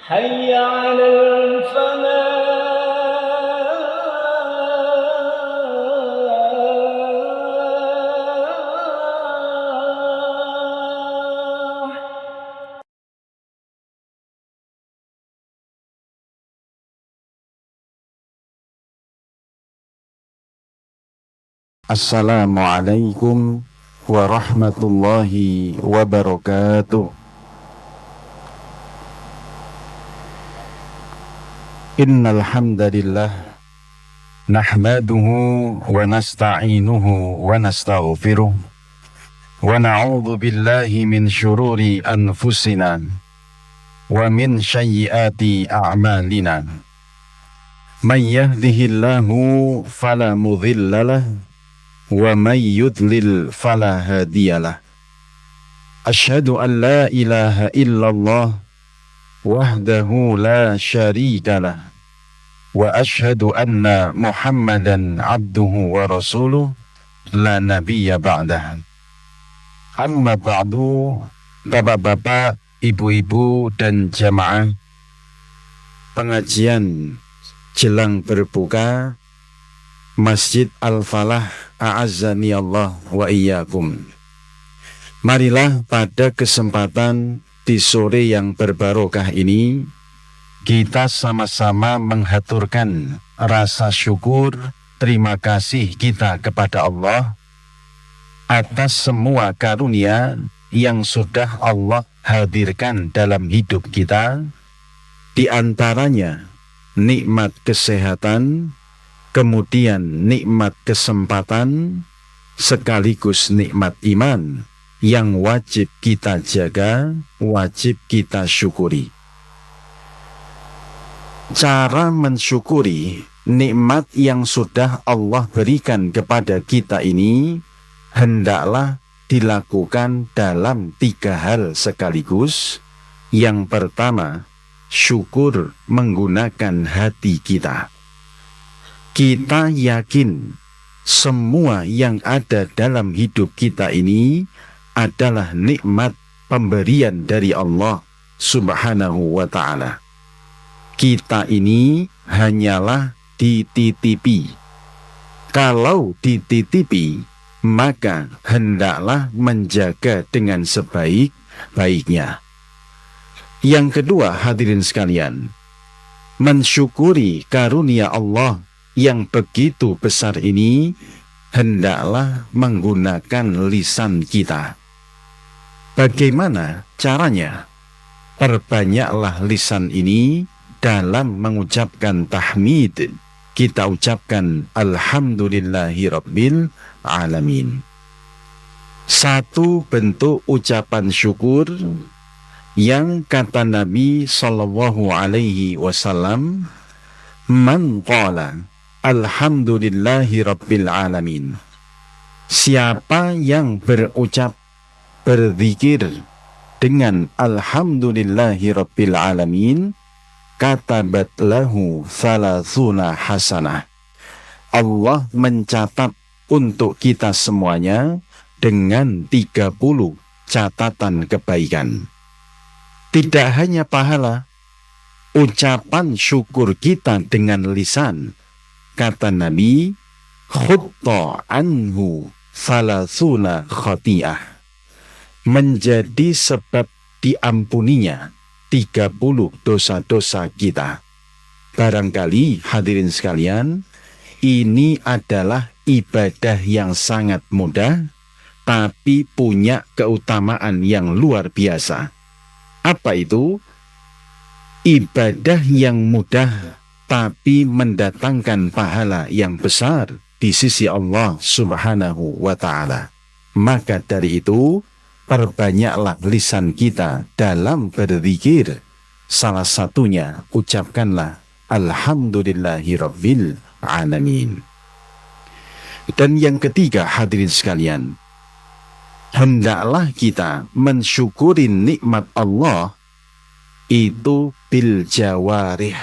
حي على الفلاح. Assalamualaikum warahmatullahi wabarakatuh. Innal hamdalillah nahmaduhu wa nasta'inuhu wa nastaghfiruh wa na'udzu billahi min syururi anfusina wa min sayyiati a'malina. May yahdihillahu fala mudhillalah wa may yudlil fala hadiyalah. Asyhadu an la ilaha illallah wahdahu la syarikalah wa asyhadu anna Muhammadan abduhu wa rasuluh la nabiyya ba'dah. Amma ba'du, bapak-bapak, ibu-ibu dan jamaah pengajian jelang berbuka Masjid Al-Falah, a'azzani Allah wa iyyakum. Marilah pada kesempatan di sore yang berbarokah ini kita sama-sama menghaturkan rasa syukur, terima kasih kita kepada Allah atas semua karunia yang sudah Allah hadirkan dalam hidup kita, di antaranya nikmat kesehatan, kemudian nikmat kesempatan, sekaligus nikmat iman yang wajib kita jaga, wajib kita syukuri. Cara mensyukuri nikmat yang sudah Allah berikan kepada kita ini hendaklah dilakukan dalam 3 hal sekaligus. Yang pertama, syukur menggunakan hati kita. Kita yakin semua yang ada dalam hidup kita ini adalah nikmat pemberian dari Allah Subhanahu wa ta'ala. Kita ini hanyalah dititipi. Kalau dititipi, maka hendaklah menjaga dengan sebaik-baiknya. Yang kedua, hadirin sekalian, mensyukuri karunia Allah yang begitu besar ini hendaklah menggunakan lisan kita. Bagaimana caranya? Perbanyaklah lisan ini dalam mengucapkan tahmid. Kita ucapkan alhamdulillahi rabbil alamin. Satu bentuk ucapan syukur yang kata Nabi sallallahu alaihi wasallam, man qala alhamdulillahi rabbil alamin. Siapa yang berzikir dengan alhamdulillahi rabbil alamin, katabat lahu thalathuna hasanah. Allah mencatat untuk kita semuanya dengan 30 catatan kebaikan. Tidak hanya pahala, ucapan syukur kita dengan lisan, kata Nabi, khutta anhu thalathuna khati'ah, menjadi sebab diampuninya 30 dosa-dosa kita. Barangkali hadirin sekalian, ini adalah ibadah yang sangat mudah, tapi punya keutamaan yang luar biasa. Apa itu? Ibadah yang mudah, tapi mendatangkan pahala yang besar di sisi Allah Subhanahu wa ta'ala. Maka dari itu, perbanyaklah lisan kita dalam berzikir. Salah satunya, ucapkanlah alhamdulillahi rabbil alamin. Dan yang ketiga, hadirin sekalian, hendaklah kita mensyukuri nikmat Allah itu bil jawarih,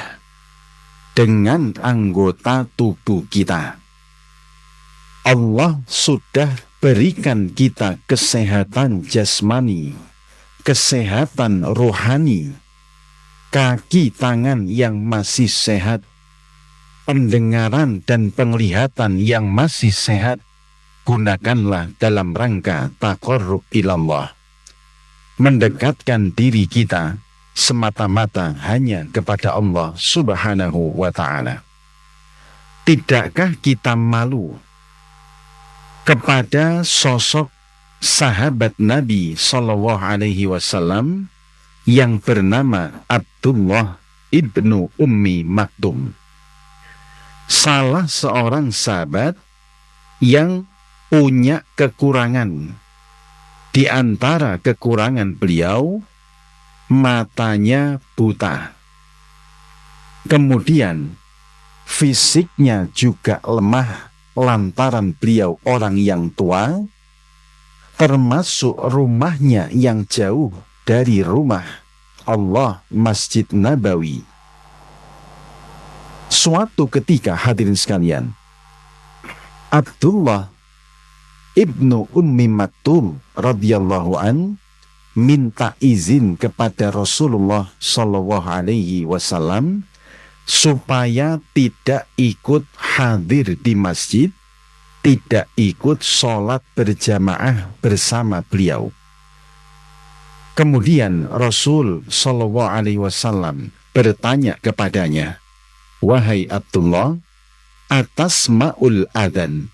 dengan anggota tubuh kita. Allah sudah berikan kita kesehatan jasmani, kesehatan rohani, kaki tangan yang masih sehat, pendengaran dan penglihatan yang masih sehat, gunakanlah dalam rangka taqarrub ilallah, mendekatkan diri kita semata-mata hanya kepada Allah Subhanahu wa ta'ala. Tidakkah kita malu kepada sosok sahabat Nabi Sallallahu Alaihi Wasallam yang bernama Abdullah ibnu Ummi Maktum, salah seorang sahabat yang punya kekurangan. Di antara kekurangan beliau, matanya buta. Kemudian fisiknya juga lemah lantaran beliau orang yang tua, termasuk rumahnya yang jauh dari rumah Allah, Masjid Nabawi. Suatu ketika, hadirin sekalian, Abdullah ibnu Ummi Maktum radhiyallahu an minta izin kepada Rasulullah Shallallahu Alaihi Wasallam supaya tidak ikut hadir di masjid, tidak ikut sholat berjamaah bersama beliau. Kemudian Rasul Shallallahu Alaihi Wasallam bertanya kepadanya, "Wahai Abdullah, atasma'ul adzan,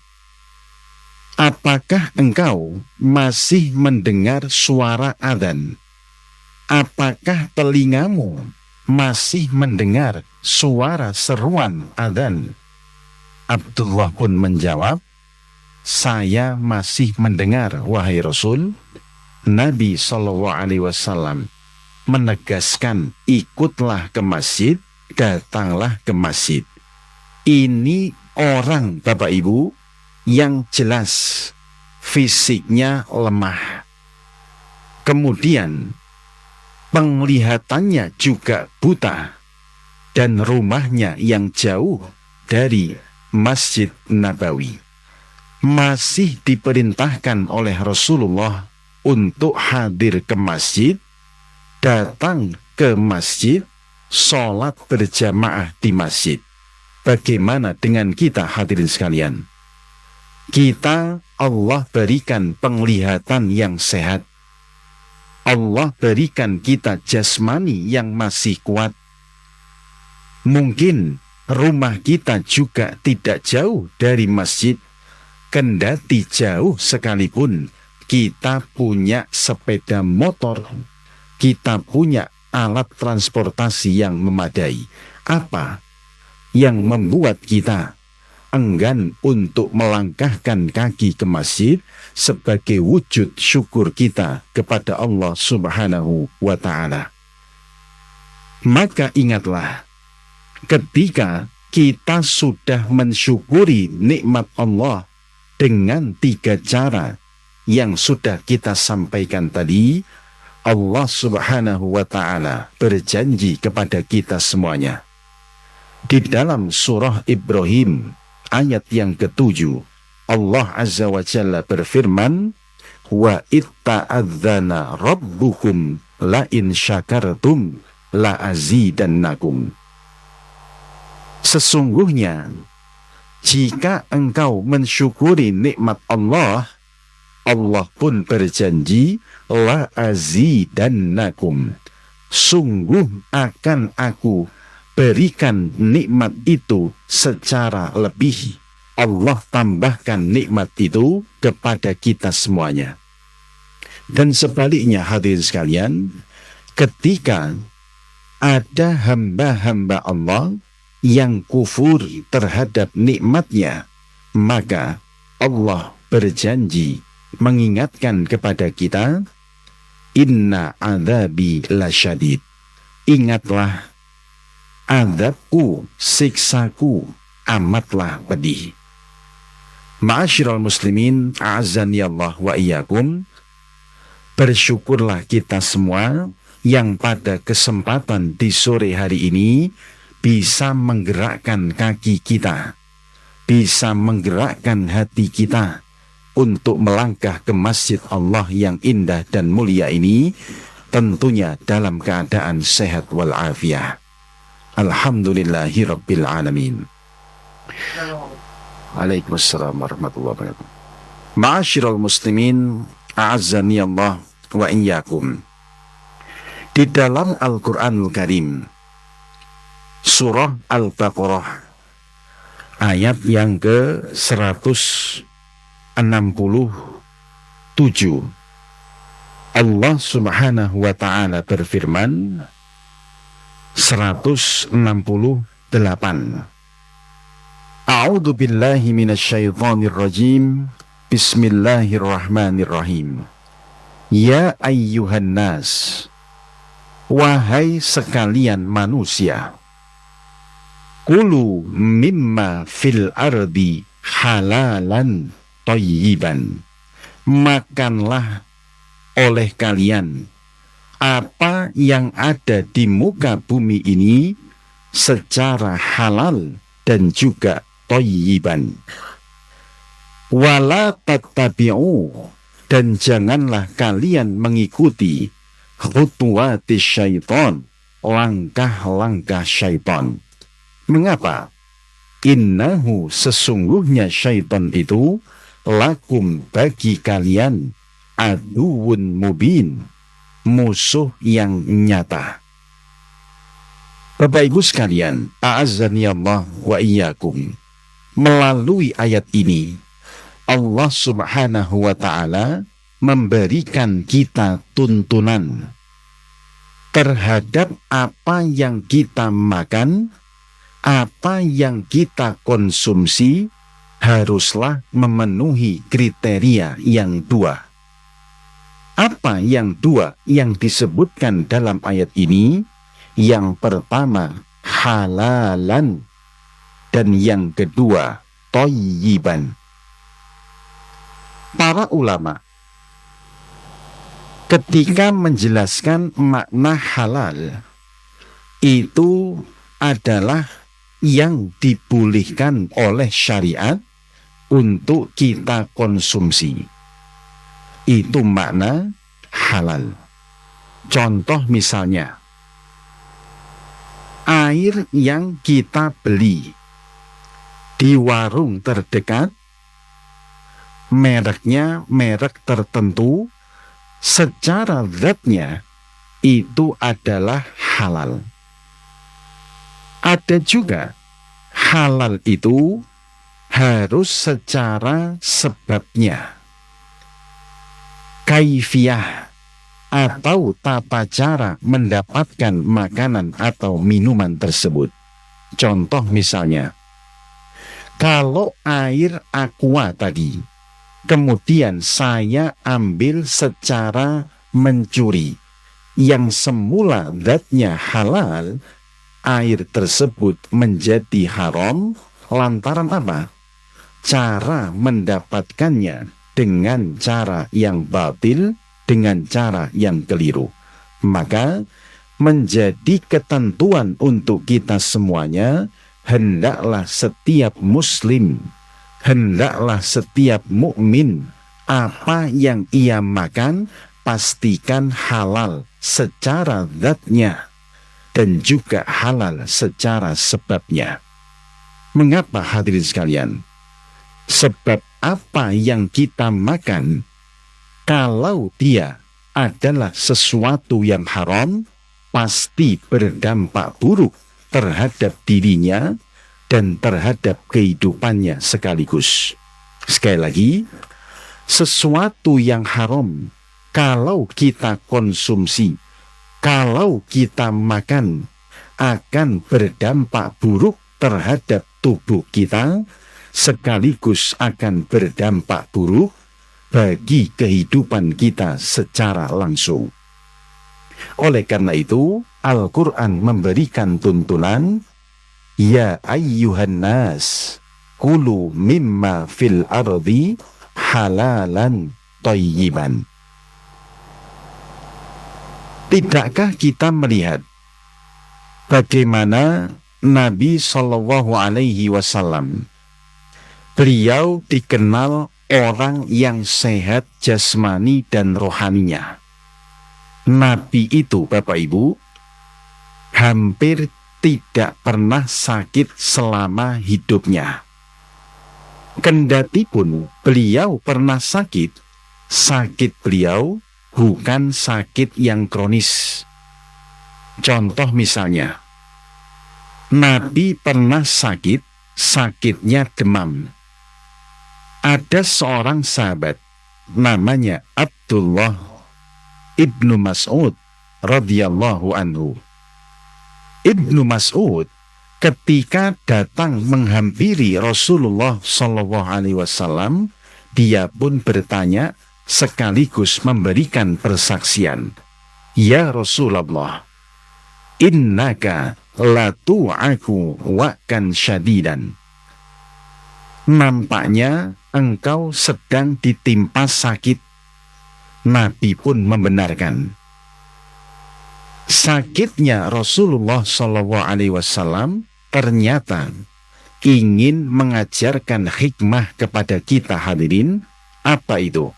apakah engkau masih mendengar suara adzan? Apakah telingamu masih mendengar suara seruan adzan?" Abdullah pun menjawab, "Saya masih mendengar, wahai Rasul." Nabi Shallallahu Alaihi Wasallam menegaskan, ikutlah ke masjid, datanglah ke masjid. Ini orang, Bapak Ibu, yang jelas fisiknya lemah, kemudian penglihatannya juga buta, dan rumahnya yang jauh dari Masjid Nabawi. Masih diperintahkan oleh Rasulullah untuk hadir ke masjid, datang ke masjid, sholat berjamaah di masjid. Bagaimana dengan kita, hadirin sekalian? Kita, Allah berikan penglihatan yang sehat, Allah berikan kita jasmani yang masih kuat. Mungkin rumah kita juga tidak jauh dari masjid, kendati jauh sekalipun kita punya sepeda motor, kita punya alat transportasi yang memadai. Apa yang membuat kita enggan untuk melangkahkan kaki ke masjid sebagai wujud syukur kita kepada Allah Subhanahu wa ta'ala? Maka ingatlah, ketika kita sudah mensyukuri nikmat Allah dengan 3 cara yang sudah kita sampaikan tadi, Allah Subhanahu wa ta'ala berjanji kepada kita semuanya. Di dalam surah Ibrahim ayat yang ke-7, Allah Azza wa Jalla berfirman, "Wa itta'adzana rabbukum la in syakartum la azidannakum." Sesungguhnya jika engkau mensyukuri nikmat Allah, Allah pun berjanji, la azidannakum, sungguh akan aku berikan nikmat itu secara lebih. Allah tambahkan nikmat itu kepada kita semuanya. Dan sebaliknya, hadirin sekalian, ketika ada hamba-hamba Allah yang kufur terhadap nikmatnya, maka Allah berjanji mengingatkan kepada kita, inna adzabi lasyadid, ingatlah azabku, siksaku amatlah pedih. Ma'asyiral muslimin, a'azzani Allah wa iyyakum, bersyukurlah kita semua yang pada kesempatan di sore hari ini bisa menggerakkan kaki kita, bisa menggerakkan hati kita untuk melangkah ke masjid Allah yang indah dan mulia ini, tentunya dalam keadaan sehat walafiat. Alhamdulillahi Rabbil Alamin. Waalaikumsalam warahmatullahi wabarakatuh. Ma'asyiral muslimin, a'azzani Allah wa iyyakum. Di dalam Al-Quranul Karim, surah Al-Baqarah, ayat yang ke-167, Allah Subhanahu wa ta'ala berfirman, 168. A'udzu billahi minasyaitonir rajim. Bismillahirrahmanirrahim. Ya ayyuhan nas, wahai sekalian manusia, kulu mimma fil ardi halalan thayyiban, makanlah oleh kalian apa yang ada di muka bumi ini secara halal dan juga thayyiban. Wala tattabi'u, dan janganlah kalian mengikuti khutuwati syaitan, langkah-langkah syaitan. Mengapa? Innahu, sesungguhnya syaitan itu lakum, bagi kalian, aduun mubin, musuh yang nyata. Bapak Ibu sekalian, a'azzani Allah wa iyyakum. Melalui ayat ini Allah Subhanahu wa ta'ala memberikan kita tuntunan terhadap apa yang kita makan, apa yang kita konsumsi, haruslah memenuhi kriteria yang dua. Apa yang dua yang disebutkan dalam ayat ini? Yang pertama, halalan, dan yang kedua, thayyiban. Para ulama ketika menjelaskan makna halal, itu adalah yang dibolehkan oleh syariat untuk kita konsumsi. Itu makna halal. Contoh misalnya, air yang kita beli di warung terdekat, mereknya merek tertentu, secara zatnya itu adalah halal. Ada juga halal itu harus secara sebabnya, kaifiyah, atau tata cara mendapatkan makanan atau minuman tersebut. Contoh misalnya, kalau air aqua tadi kemudian saya ambil secara mencuri, yang semula zatnya halal, air tersebut menjadi haram lantaran apa? Cara mendapatkannya dengan cara yang batil, dengan cara yang keliru. Maka menjadi ketentuan untuk kita semuanya, hendaklah setiap muslim, hendaklah setiap mukmin, apa yang ia makan pastikan halal secara zatnya dan juga halal secara sebabnya. Mengapa hadirin sekalian? Sebab apa yang kita makan, kalau dia adalah sesuatu yang haram, pasti berdampak buruk terhadap dirinya dan terhadap kehidupannya sekaligus. Sekali lagi, sesuatu yang haram, kalau kita konsumsi, kalau kita makan, akan berdampak buruk terhadap tubuh kita, sekaligus akan berdampak buruk bagi kehidupan kita secara langsung. Oleh karena itu, Al-Quran memberikan tuntunan, ya ayyuhan nas, kulu mimma fil ardi halalan thayyiban. Tidakkah kita melihat bagaimana Nabi Shallallahu Alaihi Wasallam, beliau dikenal orang yang sehat jasmani dan rohaninya. Nabi itu, Bapak Ibu, hampir tidak pernah sakit selama hidupnya. Kendati pun beliau pernah sakit, sakit beliau bukan sakit yang kronis. Contoh misalnya, Nabi pernah sakit, sakitnya demam. Ada seorang sahabat namanya Abdullah ibnu Mas'ud radhiyallahu anhu. Ibnu Mas'ud ketika datang menghampiri Rasulullah Shallallahu Alaihi Wasallam, dia pun bertanya sekaligus memberikan persaksian, "Ya Rasulullah, innaka la tu'aku wa'kan syadidan." Nampaknya engkau sedang ditimpa sakit. Nabi pun membenarkan. Sakitnya Rasulullah SAW ternyata ingin mengajarkan hikmah kepada kita hadirin. Apa itu?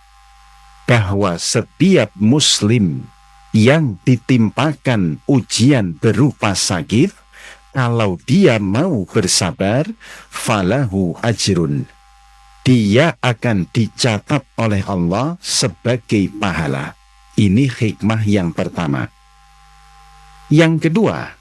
Bahwa setiap muslim yang ditimpakan ujian berupa sakit, kalau dia mau bersabar, falahu ajrun, dia akan dicatat oleh Allah sebagai pahala. Ini hikmah yang pertama. Yang kedua,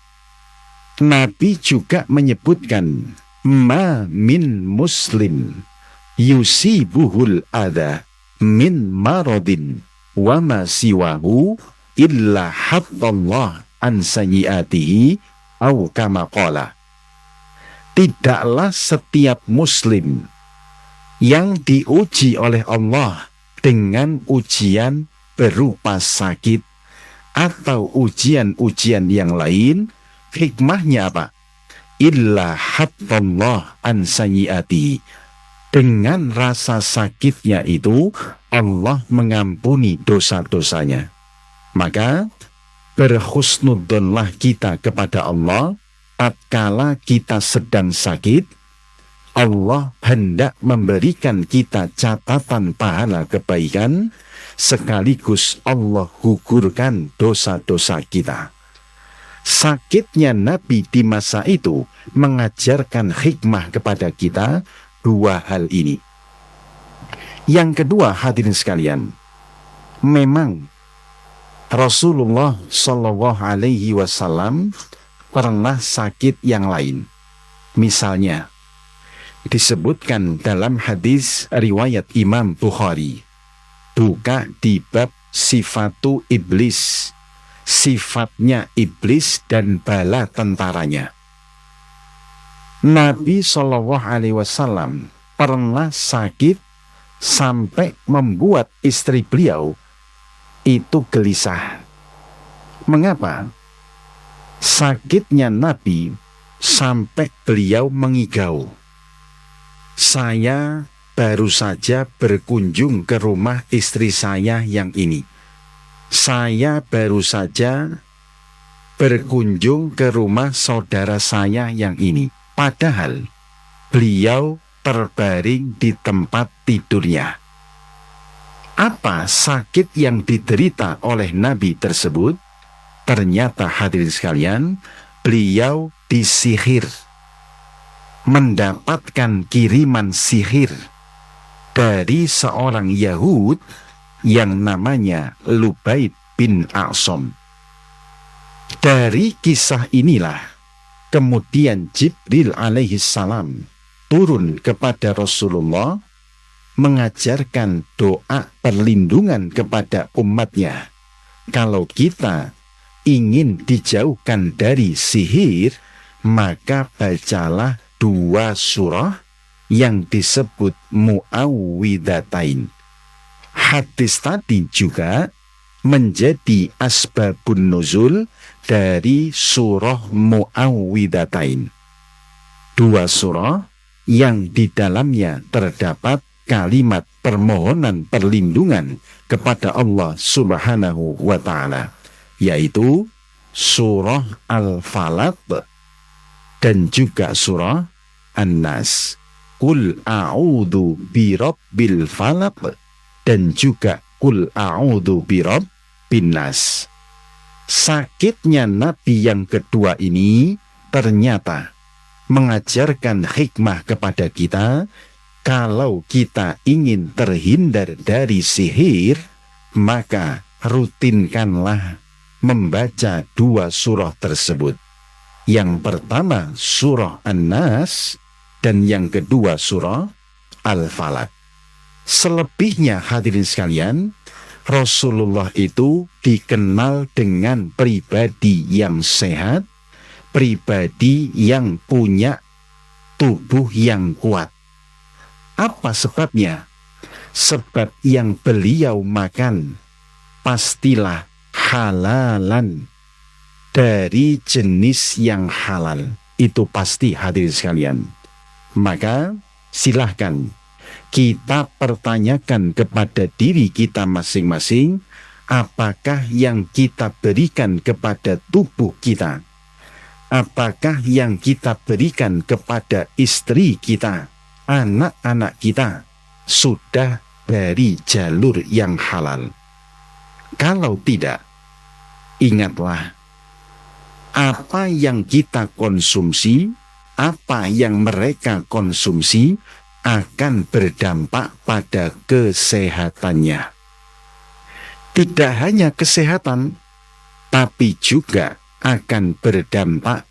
Nabi juga menyebutkan, ma min muslim yusibuhul adha min maradin wa ma siwahu illa hattallah an sayyiatihi au kama qala. Tidaklah setiap muslim yang diuji oleh Allah dengan ujian berupa sakit atau ujian-ujian yang lain, hikmahnya apa? Illa hattallah an sayyiati. Dengan rasa sakitnya itu, Allah mengampuni dosa-dosanya. Maka berhusnudzonlah kita kepada Allah tatkala kita sedang sakit. Allah hendak memberikan kita catatan pahala kebaikan, sekaligus Allah gugurkan dosa-dosa kita. Sakitnya Nabi di masa itu mengajarkan hikmah kepada kita dua hal ini. Yang kedua, hadirin sekalian, memang Rasulullah Shallallahu Alaihi Wasallam pernah sakit yang lain. Misalnya, disebutkan dalam hadis riwayat Imam Bukhari, buka di bab sifatu iblis, sifatnya iblis dan bala tentaranya. Nabi Shallallahu Alaihi Wasallam pernah sakit sampai membuat istri beliau itu gelisah. Mengapa? Sakitnya Nabi sampai beliau mengigau. Saya baru saja berkunjung ke rumah istri saya yang ini. Saya baru saja berkunjung ke rumah saudara saya yang ini. Padahal beliau terbaring di tempat tidurnya. Apa sakit yang diderita oleh Nabi tersebut? Ternyata hadirin sekalian, beliau disihir, mendapatkan kiriman sihir dari seorang Yahud yang namanya Lubaid bin A'som. Dari kisah inilah kemudian Jibril alaihissalam turun kepada Rasulullah mengajarkan doa perlindungan kepada umatnya. Kalau kita ingin dijauhkan dari sihir, maka bacalah dua surah yang disebut mu'awwidhatain. Hadis tadi juga menjadi asbabun nuzul dari surah mu'awwidhatain. Dua surah yang di dalamnya terdapat kalimat permohonan perlindungan kepada Allah Subhanahu wa Ta'ala, yaitu surah Al-Falaq dan juga surah An-Nas. Qul a'udzu birabbil falaq dan juga Qul a'udzu birabbin nas. sakitnya Nabi yang kedua ini ternyata mengajarkan hikmah kepada kita. Kalau kita ingin terhindar dari sihir, maka rutinkanlah membaca 2 surah tersebut. Yang pertama surah An-Nas dan yang kedua surah Al-Falaq. Selebihnya hadirin sekalian, Rasulullah itu dikenal dengan pribadi yang sehat, pribadi yang punya tubuh yang kuat. Apa sebabnya? Sebab yang beliau makan pastilah halalan, dari jenis yang halal. Itu pasti hadirin sekalian. Maka silahkan kita pertanyakan kepada diri kita masing-masing, apakah yang kita berikan kepada tubuh kita, apakah yang kita berikan kepada istri kita, anak-anak kita, sudah dari jalur yang halal. Kalau tidak, ingatlah, apa yang kita konsumsi, apa yang mereka konsumsi akan berdampak pada kesehatannya. Tidak hanya kesehatan, tapi juga akan berdampak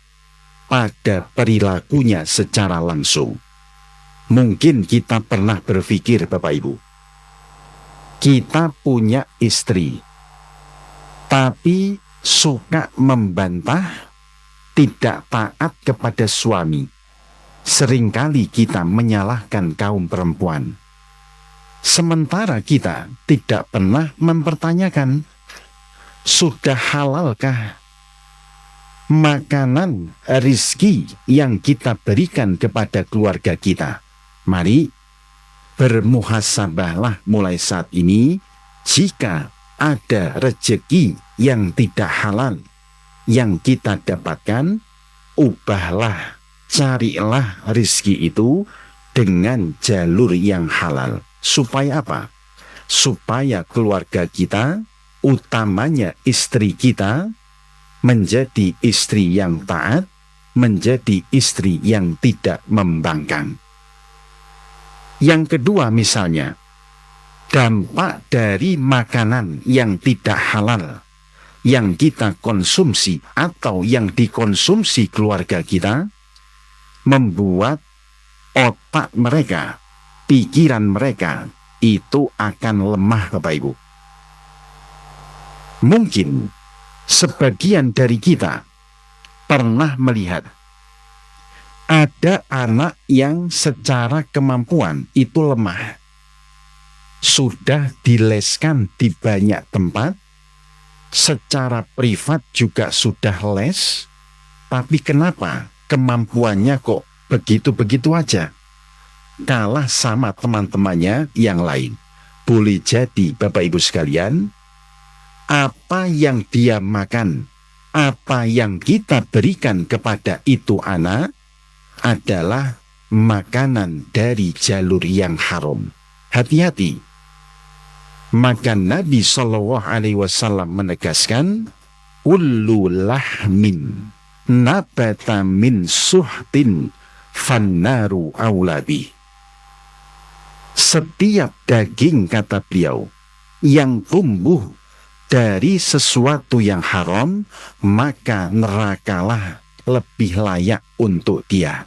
pada perilakunya secara langsung. Mungkin kita pernah berpikir, Bapak Ibu, kita punya istri, tapi suka membantah, tidak taat kepada suami. Seringkali kita menyalahkan kaum perempuan, sementara kita tidak pernah mempertanyakan, sudah halalkah makanan, rizki yang kita berikan kepada keluarga kita? Mari bermuhasabahlah mulai saat ini. Jika ada rezeki yang tidak halal yang kita dapatkan, ubahlah, carilah rizki itu dengan jalur yang halal. Supaya apa? Supaya keluarga kita, utamanya istri kita, menjadi istri yang taat, menjadi istri yang tidak membangkang. Yang kedua misalnya, dampak dari makanan yang tidak halal yang kita konsumsi atau yang dikonsumsi keluarga kita, membuat otak mereka, pikiran mereka itu akan lemah, Bapak Ibu. Mungkin sebagian dari kita pernah melihat ada anak yang secara kemampuan itu lemah, sudah dileskan di banyak tempat, secara privat juga sudah les, tapi kenapa kemampuannya kok begitu-begitu aja, kalah sama teman-temannya yang lain? Boleh jadi Bapak Ibu sekalian, apa yang dia makan, apa yang kita berikan kepada itu anak adalah makanan dari jalur yang haram. Hati-hati. Maka Nabi SAW menegaskan, kullu lahmin nabata min suhtin fannaru awlabi. Setiap daging, kata beliau, yang tumbuh dari sesuatu yang haram, maka nerakalah lebih layak untuk dia.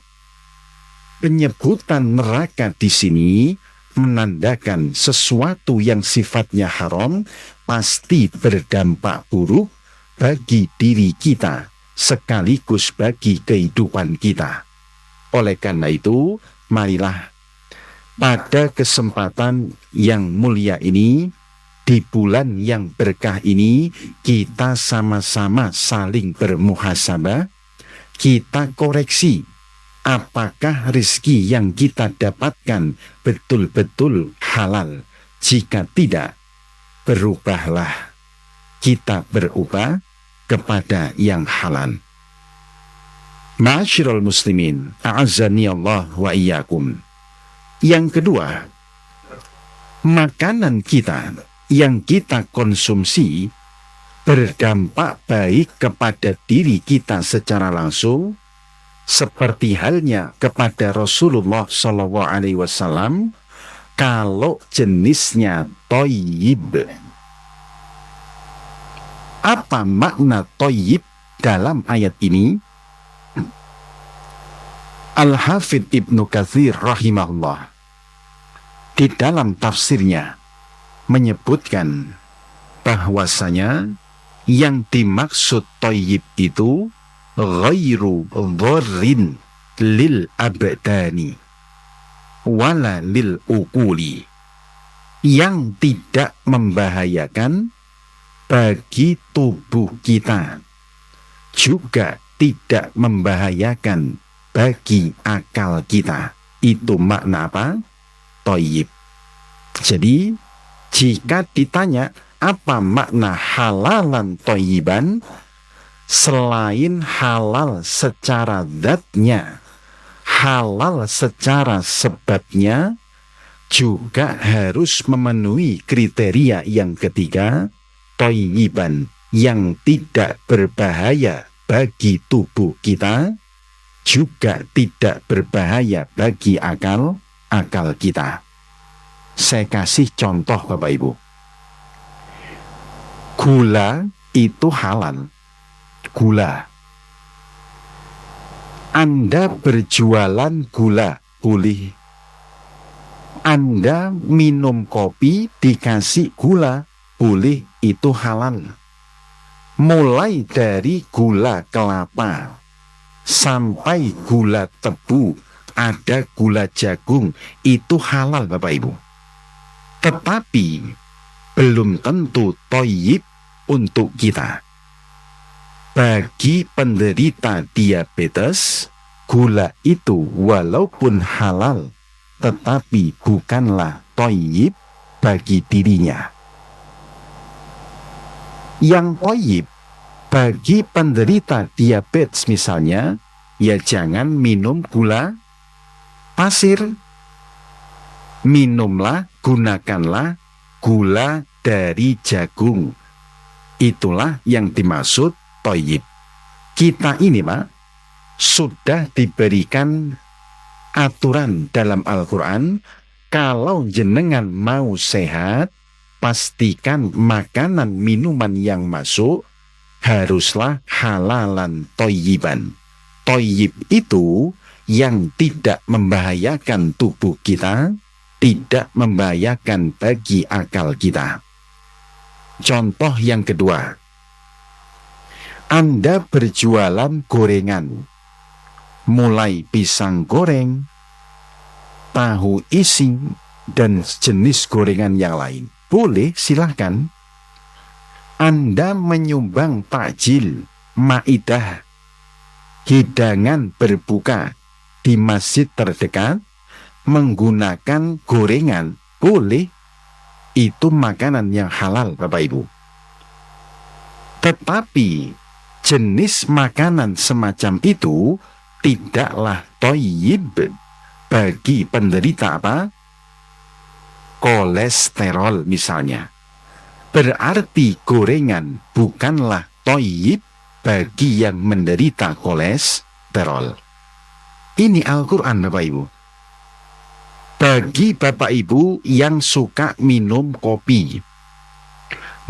Penyebutan neraka di sini menandakan sesuatu yang sifatnya haram pasti berdampak buruk bagi diri kita sekaligus bagi kehidupan kita. Oleh karena itu, marilah pada kesempatan yang mulia ini, di bulan yang berkah ini, kita sama-sama saling bermuhasabah, kita koreksi apakah rezeki yang kita dapatkan betul-betul halal. Jika tidak, berubahlah, kita berubah kepada yang halal. Ma'asyiral muslimin, a'azzani Allah wa iyyakum. Yang kedua, makanan kita yang kita konsumsi berdampak baik kepada diri kita secara langsung, seperti halnya kepada Rasulullah SAW, kalau jenisnya thayyib. Apa makna thayyib dalam ayat ini? Al-Hafidh Ibnu Katsir rahimahullah di dalam tafsirnya menyebutkan bahwasanya yang dimaksud thayyib itu ghairu dharrin lil abdani wala lil uquli, yang tidak membahayakan bagi tubuh kita, juga tidak membahayakan bagi akal kita. Itu makna apa? Thayyib. Jadi jika ditanya apa makna halalan thayyiban, selain halal secara zatnya, halal secara sebabnya, juga harus memenuhi kriteria yang ketiga, thayyiban, yang tidak berbahaya bagi tubuh kita, juga tidak berbahaya bagi akal kita. Saya kasih contoh Bapak Ibu. Gula itu halal. Gula. Anda berjualan gula, boleh. Anda minum kopi dikasih gula, boleh, itu halal. Mulai dari gula kelapa sampai gula tebu, ada gula jagung, itu halal Bapak Ibu. Tetapi belum tentu thayyib untuk kita. Bagi penderita diabetes, gula itu walaupun halal, tetapi bukanlah thayyib bagi dirinya. Yang thayyib bagi penderita diabetes misalnya, ya jangan minum gula pasir. Minumlah, gunakanlah gula dari jagung. Itulah yang dimaksud thayyib. Kita ini Pak, sudah diberikan aturan dalam Al-Quran, kalau jenengan mau sehat, pastikan makanan minuman yang masuk haruslah halalan thayyiban. Thayyib itu yang tidak membahayakan tubuh kita, tidak membahayakan bagi akal kita. Contoh yang kedua, Anda berjualan gorengan, mulai pisang goreng, tahu isi, dan jenis gorengan yang lain. Boleh, silahkan. Anda menyumbang takjil, maidah, hidangan berbuka di masjid terdekat, menggunakan gorengan, boleh. Itu makanan yang halal Bapak Ibu. Tetapi jenis makanan semacam itu tidaklah thayyib bagi penderita apa? Kolesterol misalnya. Berarti gorengan bukanlah thayyib bagi yang menderita kolesterol. Ini Al-Quran Bapak Ibu. Bagi Bapak Ibu yang suka minum kopi,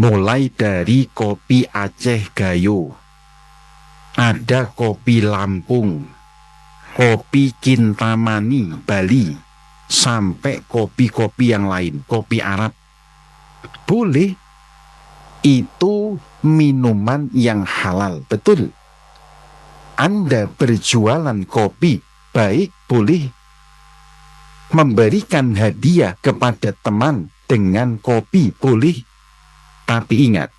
mulai dari kopi Aceh Gayo, ada kopi Lampung, kopi Kintamani Bali, sampai kopi-kopi yang lain, kopi Arab, boleh. Itu minuman yang halal, betul. Anda berjualan kopi, baik, boleh. Memberikan hadiah kepada teman dengan kopi, boleh. Tapi ingat,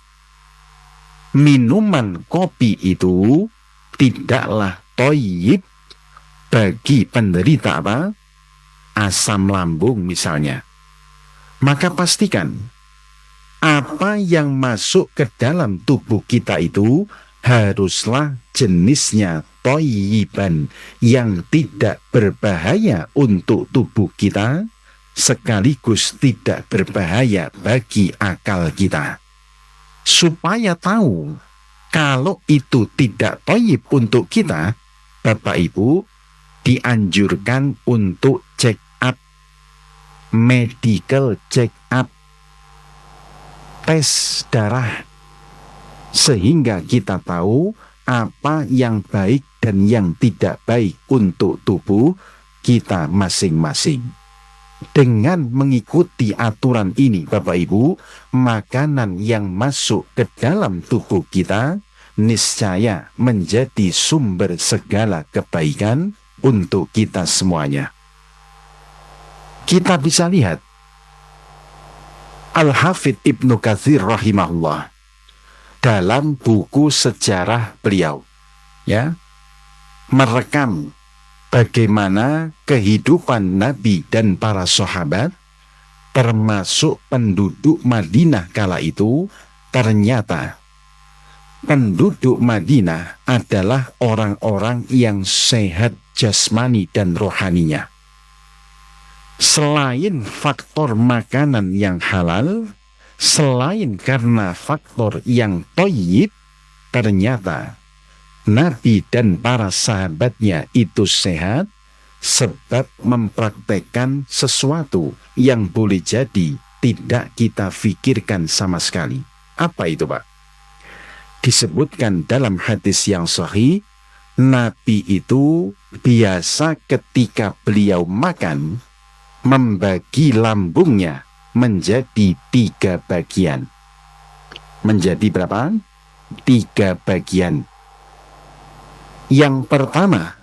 minuman kopi itu tidaklah thayyib bagi penderita apa? Asam lambung misalnya. Maka pastikan apa yang masuk ke dalam tubuh kita itu haruslah jenisnya thayyiban, yang tidak berbahaya untuk tubuh kita, sekaligus tidak berbahaya bagi akal kita. supaya tahu kalau itu tidak thayyib untuk kita, Bapak Ibu, dianjurkan untuk check up, medical check up, tes darah, sehingga kita tahu apa yang baik dan yang tidak baik untuk tubuh kita masing-masing. Dengan mengikuti aturan ini, Bapak Ibu, makanan yang masuk ke dalam tubuh kita niscaya menjadi sumber segala kebaikan untuk kita semuanya. Kita bisa lihat Al-Hafidz Ibnu Katsir rahimahullah dalam buku sejarah beliau, ya, merekam bagaimana kehidupan Nabi dan para sahabat, termasuk penduduk Madinah kala itu. Ternyata penduduk Madinah adalah orang-orang yang sehat jasmani dan rohaninya. Selain faktor makanan yang halal, selain karena faktor yang thayyib, ternyata Nabi dan para sahabatnya itu sehat sebab mempraktekkan sesuatu yang boleh jadi tidak kita pikirkan sama sekali. Apa itu, Pak? Disebutkan dalam hadis yang sahih, Nabi itu biasa ketika beliau makan, membagi lambungnya menjadi 3 bagian. Menjadi berapa? 3 bagian. Yang pertama,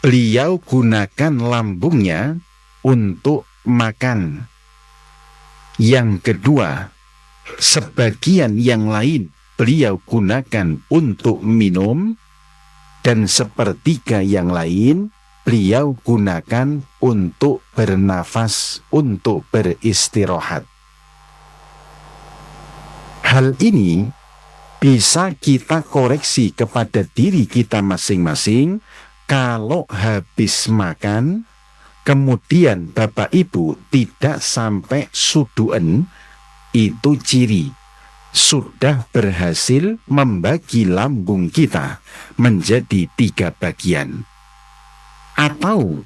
beliau gunakan lambungnya untuk makan. Yang kedua, sebagian yang lain beliau gunakan untuk minum, dan sepertiga yang lain beliau gunakan untuk bernafas, untuk beristirahat. Hal ini bisa kita koreksi kepada diri kita masing-masing. Kalau habis makan, kemudian Bapak Ibu tidak sampai suduen, itu ciri sudah berhasil membagi lambung kita menjadi 3 bagian. Atau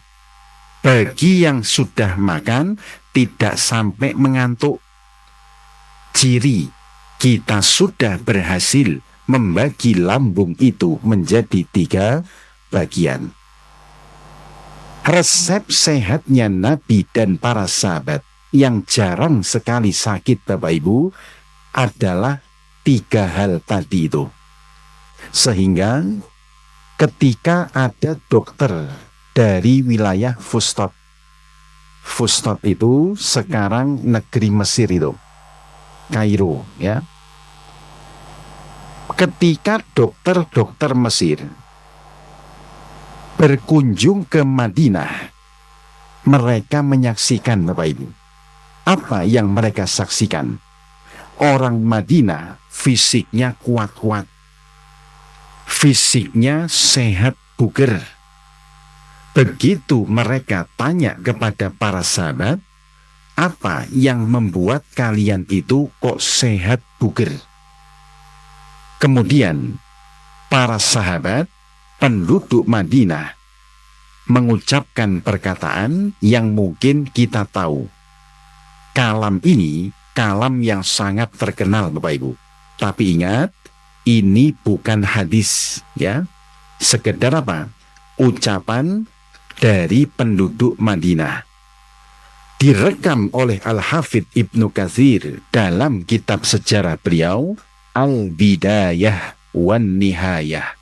bagi yang sudah makan tidak sampai mengantuk, ciri kita sudah berhasil membagi lambung itu menjadi 3 bagian. Resep sehatnya Nabi dan para sahabat yang jarang sekali sakit, Bapak Ibu, adalah 3 hal tadi itu. Sehingga ketika ada dokter dari wilayah Fustot itu sekarang negeri Mesir itu, Kairo, ya. Ketika dokter-dokter Mesir berkunjung ke Madinah, mereka menyaksikan, Bapak Ibu, apa yang mereka saksikan? Orang Madinah fisiknya kuat-kuat, fisiknya sehat bugar. Begitu mereka tanya kepada para sahabat, apa yang membuat kalian itu kok sehat bugar? Kemudian para sahabat penduduk Madinah mengucapkan perkataan yang mungkin kita tahu. Kalam ini kalam yang sangat terkenal, Bapak Ibu. Tapi ingat, ini bukan hadis, ya. Sekedar apa? Ucapan dari penduduk Madinah. Direkam oleh Al-Hafidz Ibnu Katsir dalam kitab sejarah beliau, Al-Bidayah wan Nihayah.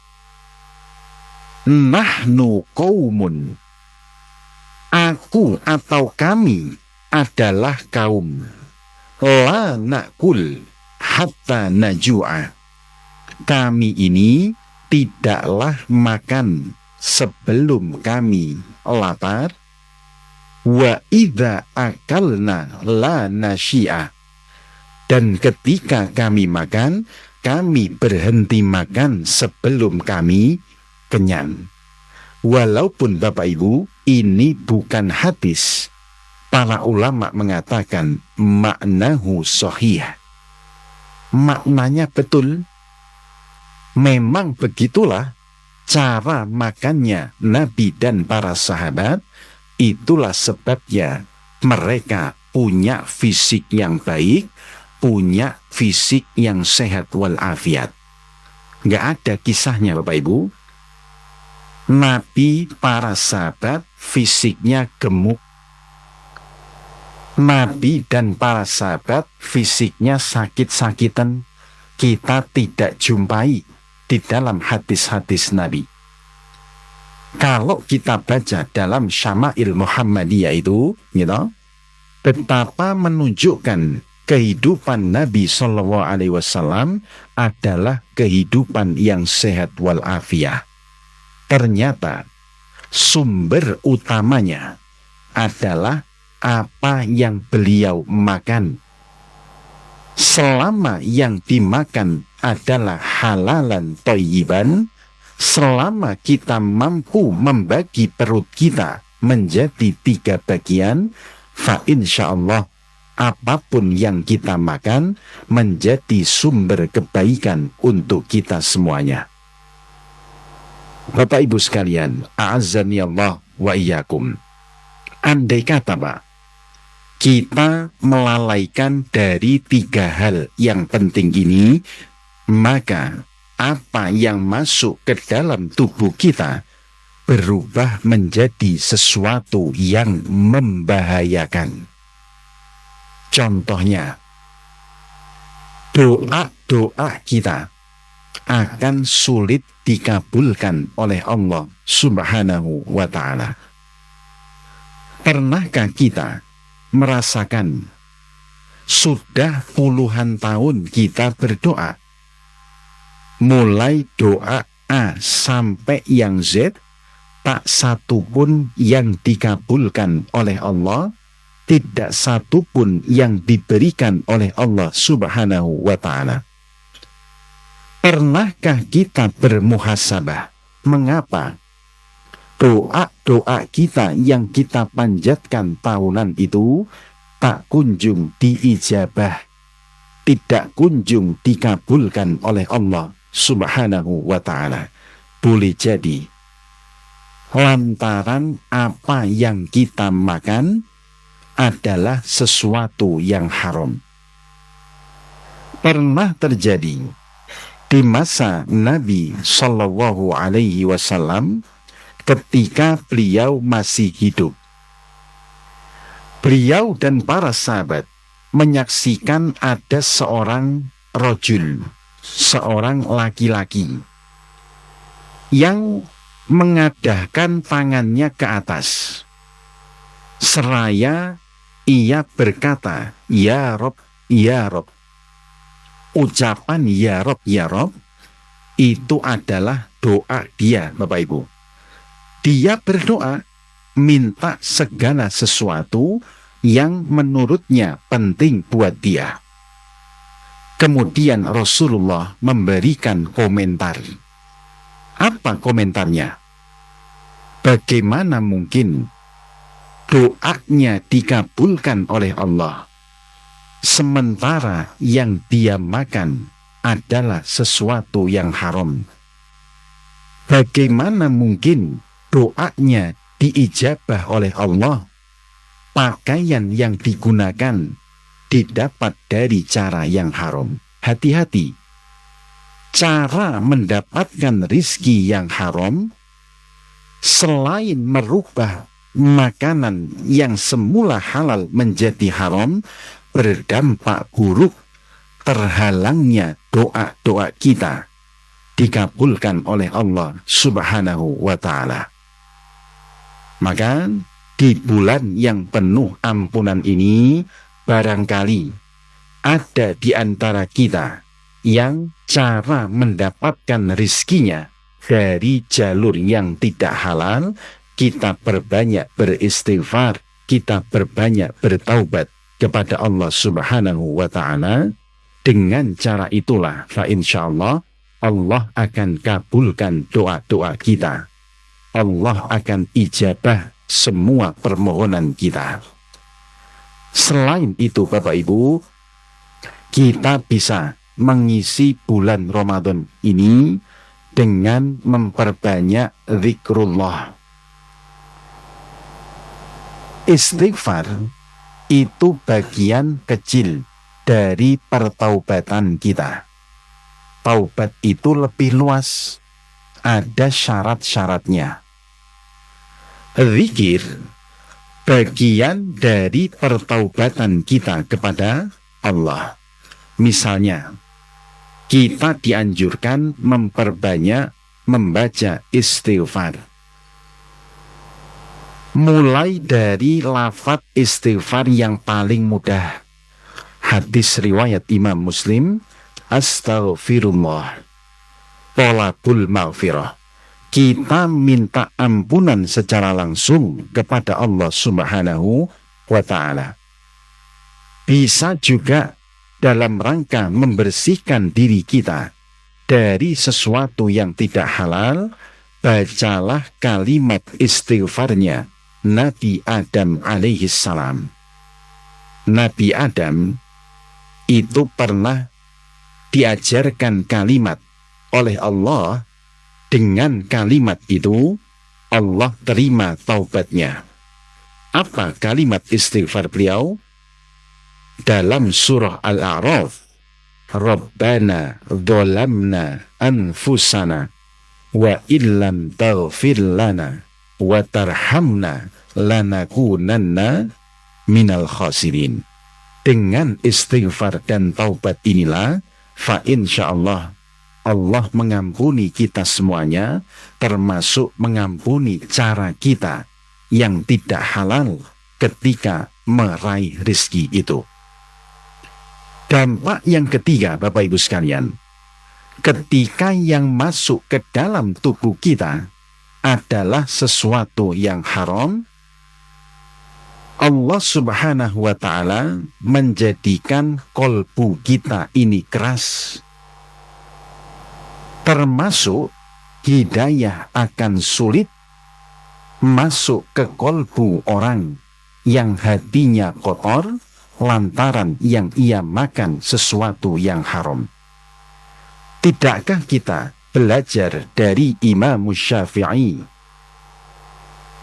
Nahnu qaumun, aku atau kami adalah kaum, la nakul hatta najua. Kami ini tidaklah makan sebelum kami lapar. Wa idza akalna la nasyi'a. Dan ketika kami makan, kami berhenti makan sebelum kami kenyang. Walaupun Bapak Ibu, ini bukan hadis, para ulama mengatakan maknahu sahih. maknanya betul. Memang begitulah cara makannya Nabi dan para sahabat. Itulah sebabnya mereka punya fisik yang baik, punya fisik yang sehat walafiat. Nggak ada kisahnya Bapak Ibu. Nabi, para sahabat fisiknya gemuk. Nabi dan para sahabat fisiknya sakit-sakitan. Kita tidak jumpai di dalam hadis-hadis Nabi. Kalau kita baca dalam Syama'il Muhammadiyah itu, betapa menunjukkan kehidupan Nabi SAW adalah kehidupan yang sehat walafiat. Ternyata sumber utamanya adalah apa yang beliau makan. Selama yang dimakan adalah halalan thayyiban, selama kita mampu membagi perut kita menjadi 3 bagian, fa insyaallah apapun yang kita makan menjadi sumber kebaikan untuk kita semuanya. Bapak Ibu sekalian, a'azzani Allah wa iyyakum. Andai kata Pak, kita melalaikan dari 3 hal yang penting ini, maka apa yang masuk ke dalam tubuh kita berubah menjadi sesuatu yang membahayakan. Contohnya, doa-doa kita akan sulit dikabulkan oleh Allah Subhanahu wa ta'ala. Pernahkah kita merasakan sudah puluhan tahun kita berdoa, mulai doa A sampai yang Z, tak satu pun yang dikabulkan oleh Allah, tidak satu pun yang diberikan oleh Allah Subhanahu wa ta'ala. Pernahkah kita bermuhasabah mengapa doa-doa kita yang kita panjatkan tahunan itu tak kunjung diijabah, tidak kunjung dikabulkan oleh Allah Subhanahu wa ta'ala? Boleh jadi lantaran apa yang kita makan adalah sesuatu yang haram. Pernah terjadi di masa Nabi Shallallahu Alaihi Wasallam ketika beliau masih hidup. Beliau dan para sahabat menyaksikan ada seorang rajul, seorang laki-laki yang mengadahkan tangannya ke atas, seraya ia berkata, "Ya Rob, ya Rob." Ucapan "ya Rob, ya Rob" itu adalah doa dia, Bapak Ibu. Dia berdoa minta segala sesuatu yang menurutnya penting buat dia. Kemudian Rasulullah memberikan komentar. Apa komentarnya? Bagaimana mungkin doanya dikabulkan oleh Allah, sementara yang dia makan adalah sesuatu yang haram? Bagaimana mungkin doanya diijabah oleh Allah, pakaian yang digunakan didapat dari cara yang haram? Hati-hati, cara mendapatkan rizki yang haram selain merubah makanan yang semula halal menjadi haram, berdampak buruk terhalangnya doa-doa kita dikabulkan oleh Allah Subhanahu wa ta'ala. Maka di bulan yang penuh ampunan ini, barangkali ada di antara kita yang cara mendapatkan rizkinya dari jalur yang tidak halal. Kita perbanyak beristighfar, kita perbanyak bertaubat kepada Allah Subhanahu wa ta'ala. Dengan cara itulah, fa insyaallah Allah akan kabulkan doa-doa kita. Allah akan ijabah semua permohonan kita. Selain itu Bapak Ibu, kita bisa mengisi bulan Ramadan ini dengan memperbanyak zikrullah. Istighfar itu bagian kecil dari pertaubatan kita. Taubat itu lebih luas, ada syarat-syaratnya. Zikir bagian dari pertaubatan kita kepada Allah. Misalnya, kita dianjurkan memperbanyak membaca istighfar. Mulai dari lafaz istighfar yang paling mudah. Hadis riwayat Imam Muslim, astaghfirullah, tolabul maghfirah. Kita minta ampunan secara langsung kepada Allah Subhanahu wa ta'ala. Bisa juga dalam rangka membersihkan diri kita dari sesuatu yang tidak halal, bacalah kalimat istighfarnya Nabi Adam alaihi salam. Nabi Adam itu pernah diajarkan kalimat oleh Allah. Dengan kalimat itu Allah terima taubatnya. Apa kalimat istighfar beliau? Dalam surah Al-A'raf, Rabbana dzalamna anfusana wa illam taghfir lana wa tarhamna lanakunanna minal khasirin. Dengan istighfar dan taubat inilah fa insyaallah Allah mengampuni kita semuanya, termasuk mengampuni cara kita yang tidak halal ketika meraih rezeki itu. Dampak yang ketiga, Bapak Ibu sekalian, ketika yang masuk ke dalam tubuh kita adalah sesuatu yang haram, Allah Subhanahu wa ta'ala menjadikan kolbu kita ini keras. Termasuk hidayah akan sulit masuk ke kolbu orang yang hatinya kotor lantaran yang ia makan sesuatu yang haram. Tidakkah kita belajar dari Imam Syafi'i,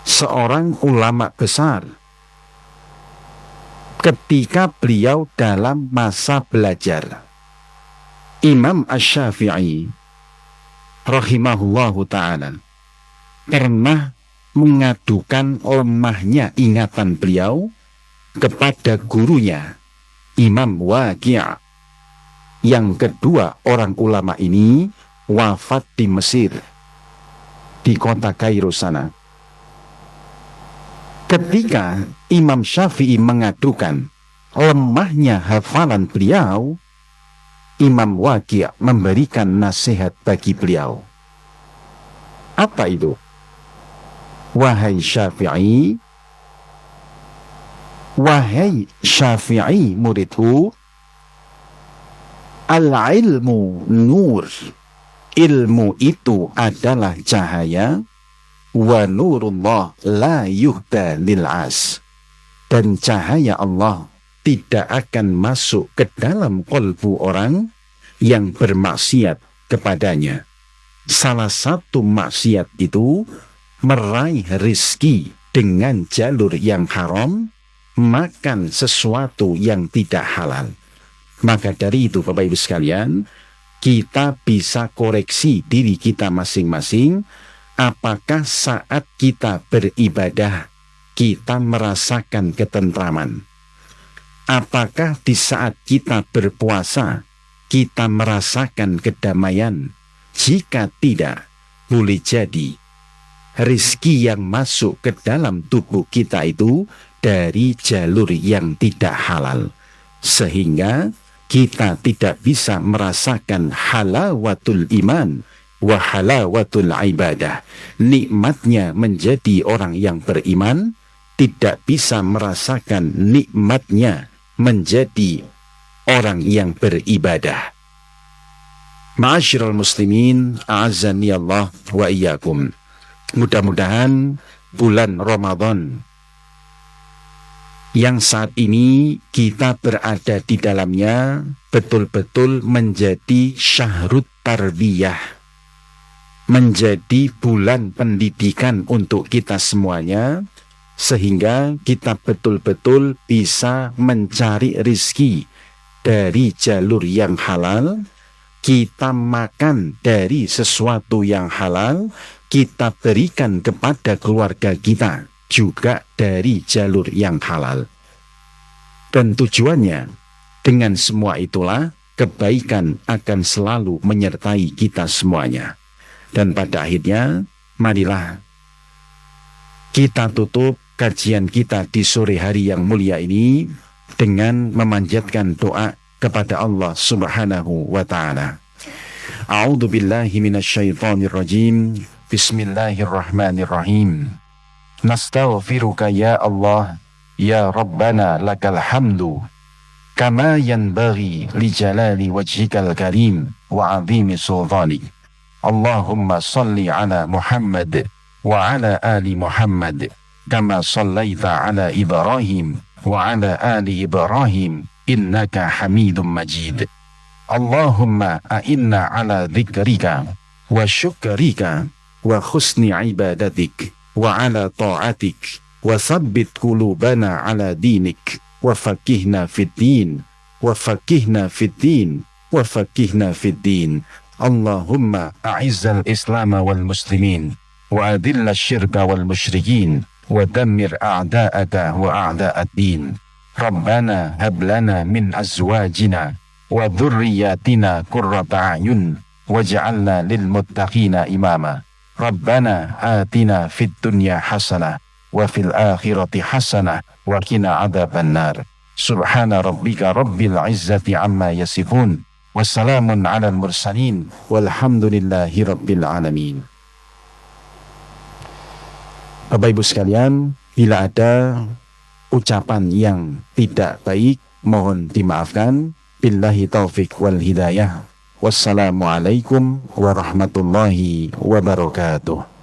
seorang ulama besar, ketika beliau dalam masa belajar? Imam Asy-Syafi'i rahimahullahu ta'ala pernah mengadukan lemahnya ingatan beliau kepada gurunya Imam Waqi'. Yang kedua orang ulama ini wafat di Mesir, di kota Kairo sana. Ketika Imam Syafi'i mengadukan lemahnya hafalan beliau, Imam Waqi' memberikan nasihat bagi beliau. Apa itu? Wahai Syafi'i muridku, al-ilmu nur. Ilmu itu adalah cahaya. Wa nurullah la yuhda lil'as. Dan cahaya Allah tidak akan masuk ke dalam kolbu orang yang bermaksiat kepadanya. Salah satu maksiat itu meraih rizki dengan jalur yang haram, makan sesuatu yang tidak halal. Maka dari itu Bapak Ibu sekalian, kita bisa koreksi diri kita masing-masing. Apakah saat kita beribadah kita merasakan ketentraman? Apakah di saat kita berpuasa kita merasakan kedamaian? Jika tidak, boleh jadi rizki yang masuk ke dalam tubuh kita itu dari jalur yang tidak halal, sehingga kita tidak bisa merasakan halawatul iman wa halawatul ibadah. Nikmatnya menjadi orang yang beriman, tidak bisa merasakan nikmatnya menjadi orang yang beribadah. Ma'asyiral muslimin, a'azzani Allah wa iyyakum. Mudah-mudahan bulan Ramadan yang saat ini kita berada di dalamnya betul-betul menjadi syahrut tarbiyah, menjadi bulan pendidikan untuk kita semuanya, sehingga kita betul-betul bisa mencari rizki dari jalur yang halal, kita makan dari sesuatu yang halal, kita berikan kepada keluarga kita juga dari jalur yang halal. Dan tujuannya, dengan semua itulah kebaikan akan selalu menyertai kita semuanya. Dan pada akhirnya, marilah kita tutup kajian kita di sore hari yang mulia ini dengan memanjatkan doa kepada Allah Subhanahu wa ta'ala. A'udzu billahi minasyaitonir rajim. Bismillahirrahmanirrahim. Nastaghfiruka ya Allah, ya Rabbana lakal hamdu, kama yanbaghi li jalali wajhikal karim wa 'azimi sultanik. Allahumma salli ala Muhammad wa ala ali Muhammad, kama sallaita ala Ibrahim wa ala ali Ibrahim, innaka Hamidum Majid. Allahumma a'inna ala dzikrika wa syukrika wa husni ibadatik wa ala ta'atik, wa thabbit qulubana ala dinik, wa faqihna fid din, wa faqihna fid din, wa faqihna fid din. Allahumma a'izzal islam wal muslimin, wa adilla syirka wal musyrikin, wa dammir a'da'aka wa a'da'ad din. Rabbana hab lana min azwajina wa dhurriyyatina qurrata a'yun waj'alna lil muttaqina imama. Rabbana atina fid dunya hasanah wa fil akhirati hasanah wa qina adzabannar. Subhana rabbika rabbil izzati amma yasifun, wassalamun alal mursalin, walhamdulillahi rabbil alamin. Bapak Ibu sekalian, bila ada ucapan yang tidak baik, mohon dimaafkan. Billahi taufik wal hidayah. Wassalamualaikum warahmatullahi wabarakatuh.